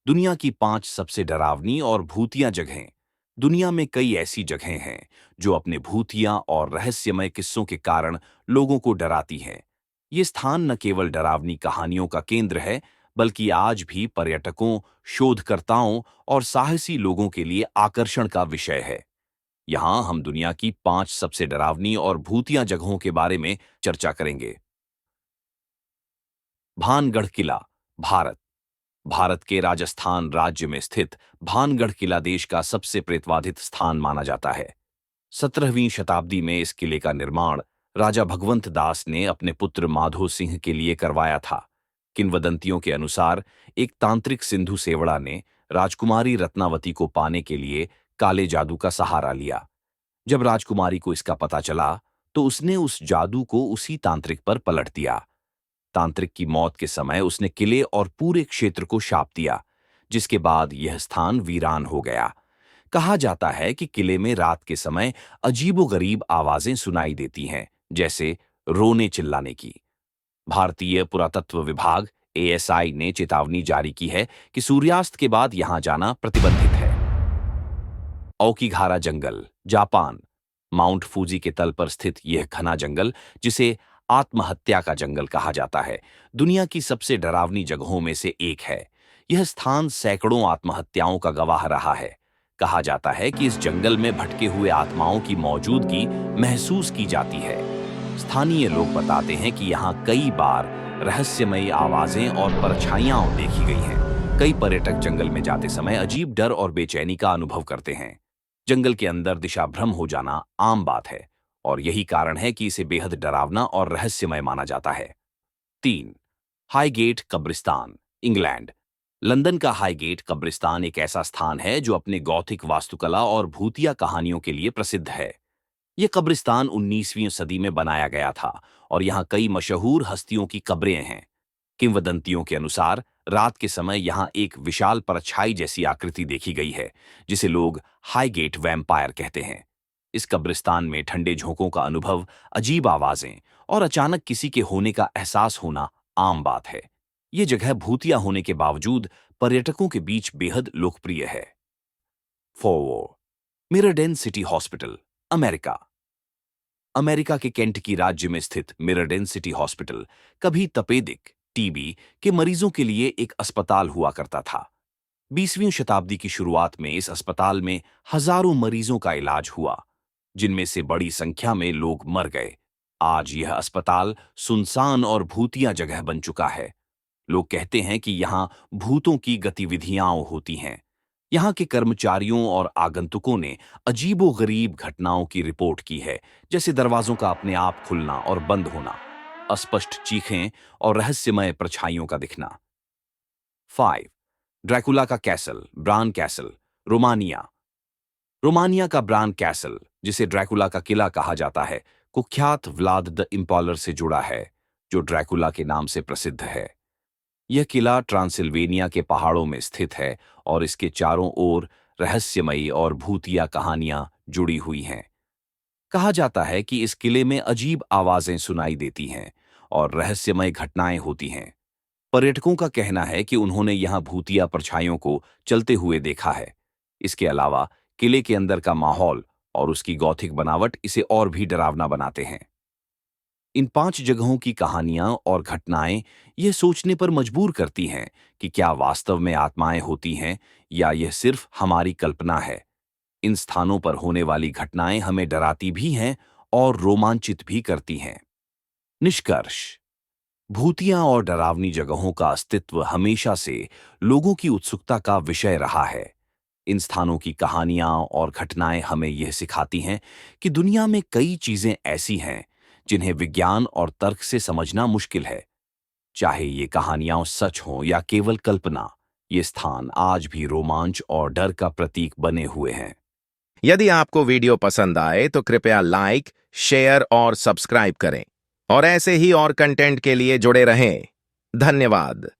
दुनिया की 5 सबसे डरावनी और भूतिया जगहें। दुनिया में कई ऐसी जगहें हैं जो अपने भूतिया और रहस्यमय किस्सों के कारण लोगों को डराती हैं। ये स्थान न केवल डरावनी कहानियों का केंद्र है, बल्कि आज भी पर्यटकों, शोधकर्ताओं और साहसी लोगों के लिए आकर्षण का विषय है। यहाँ हम दुनिया की 5 सबसे डरावनी और भूतिया जगहों के बारे में चर्चा करेंगे। भानगढ़ किला, भारत। भारत के राजस्थान राज्य में स्थित भानगढ़ किला देश का सबसे प्रेतवाधित स्थान माना जाता है। 17वीं शताब्दी में इस किले का निर्माण राजा भगवंत दास ने अपने पुत्र माधो सिंह के लिए करवाया था। किंवदंतियों के अनुसार एक तांत्रिक सिंधु सेवड़ा ने राजकुमारी रत्नावती को पाने के लिए काले जादू का सहारा लिया। जब राजकुमारी को इसका पता चला, तो उसने उस जादू को उसी तांत्रिक पर पलट दिया। तांत्रिक की मौत के समय उसने किले और पूरे क्षेत्र को शाप दिया, जिसके बाद यह स्थान वीरान हो गया। कहा जाता है कि किले में रात के समय अजीबोगरीब आवाजें सुनाई देती हैं, जैसे रोने चिल्लाने की। भारतीय पुरातत्व विभाग एएसआई ने चेतावनी जारी की है कि सूर्यास्त के बाद यहां जाना प्रतिबंधित है। ओकिगारा जंगल, जापान। माउंट फूजी के तल पर स्थित यह घना जंगल, जिसे आत्महत्या का जंगल कहा जाता है, दुनिया की सबसे डरावनी जगहों में से एक है। यह स्थान सैकड़ों आत्महत्याओं का गवाह रहा है। कहा जाता है कि इस जंगल में भटके हुए आत्माओं की मौजूदगी महसूस की जाती है। स्थानीय लोग बताते हैं कि यहाँ कई बार रहस्यमयी आवाजें और परछाइयां देखी गई हैं। कई पर्यटक जंगल में जाते समय अजीब डर और बेचैनी का अनुभव करते हैं। जंगल के अंदर दिशा भ्रम हो जाना आम बात है, और यही कारण है कि इसे बेहद डरावना और रहस्यमय माना जाता है। 3. हाईगेट कब्रिस्तान, इंग्लैंड। लंदन का हाईगेट कब्रिस्तान एक ऐसा स्थान है जो अपने गॉथिक वास्तुकला और भूतिया कहानियों के लिए प्रसिद्ध है। यह कब्रिस्तान 19वीं सदी में बनाया गया था और यहाँ कई मशहूर हस्तियों की कब्रें हैं। किंवदंतियों के अनुसार रात के समय यहाँ एक विशाल परछाई जैसी आकृति देखी गई है, जिसे लोग हाईगेट वैम्पायर कहते हैं। इस कब्रिस्तान में ठंडे झोंकों का अनुभव, अजीब आवाजें और अचानक किसी के होने का एहसास होना आम बात है। ये जगह भूतिया होने के बावजूद पर्यटकों के बीच बेहद लोकप्रिय है। 4. मिराडेन सिटी हॉस्पिटल, अमेरिका। अमेरिका के केंटकी राज्य में स्थित मिराडेन सिटी हॉस्पिटल कभी तपेदिक, टीबी के मरीजों के लिए एक अस्पताल हुआ करता था। 20वीं शताब्दी की शुरुआत में इस अस्पताल में हजारों मरीजों का इलाज हुआ, जिनमें से बड़ी संख्या में लोग मर गए। आज यह अस्पताल सुनसान और भूतिया जगह बन चुका है। लोग कहते हैं कि यहाँ भूतों की गतिविधियां होती हैं। यहाँ के कर्मचारियों और आगंतुकों ने अजीबोगरीब घटनाओं की रिपोर्ट की है, जैसे दरवाजों का अपने आप खुलना और बंद होना, अस्पष्ट चीखें और रहस्यमय परछाइयों का दिखना। 5. ड्रैकुला का castle, bran castle, Romania. Romania का ब्रान कैसल, जिसे ड्रैकुला का किला कहा जाता है, कुख्यात व्लाद द इम्पालर से जुड़ा है, जो ड्रैकुला के नाम से प्रसिद्ध है। यह किला ट्रांसिल्वेनिया के पहाड़ों में स्थित है और इसके चारों ओर रहस्यमयी और भूतिया कहानियां जुड़ी हुई हैं। कहा जाता है कि इस किले में अजीब आवाजें सुनाई देती हैं और रहस्यमय घटनाएं होती हैं। पर्यटकों का कहना है कि उन्होंने यहां भूतिया परछाइयों को चलते हुए देखा है। इसके अलावा किले के अंदर का माहौल और उसकी गॉथिक बनावट इसे और भी डरावना बनाते हैं। इन 5 जगहों की कहानियां और घटनाएं यह सोचने पर मजबूर करती हैं कि क्या वास्तव में आत्माएं होती हैं या यह सिर्फ हमारी कल्पना है। इन स्थानों पर होने वाली घटनाएं हमें डराती भी हैं और रोमांचित भी करती हैं। निष्कर्ष: भूतिया और डरावनी जगहों का अस्तित्व हमेशा से लोगों की उत्सुकता का विषय रहा है। इन स्थानों की कहानियां और घटनाएं हमें यह सिखाती हैं कि दुनिया में कई चीजें ऐसी हैं जिन्हें विज्ञान और तर्क से समझना मुश्किल है। चाहे ये कहानियां सच हों या केवल कल्पना, ये स्थान आज भी रोमांच और डर का प्रतीक बने हुए हैं। यदि आपको वीडियो पसंद आए तो कृपया लाइक, शेयर और सब्सक्राइब करें और ऐसे ही और कंटेंट के लिए जुड़े रहें। धन्यवाद।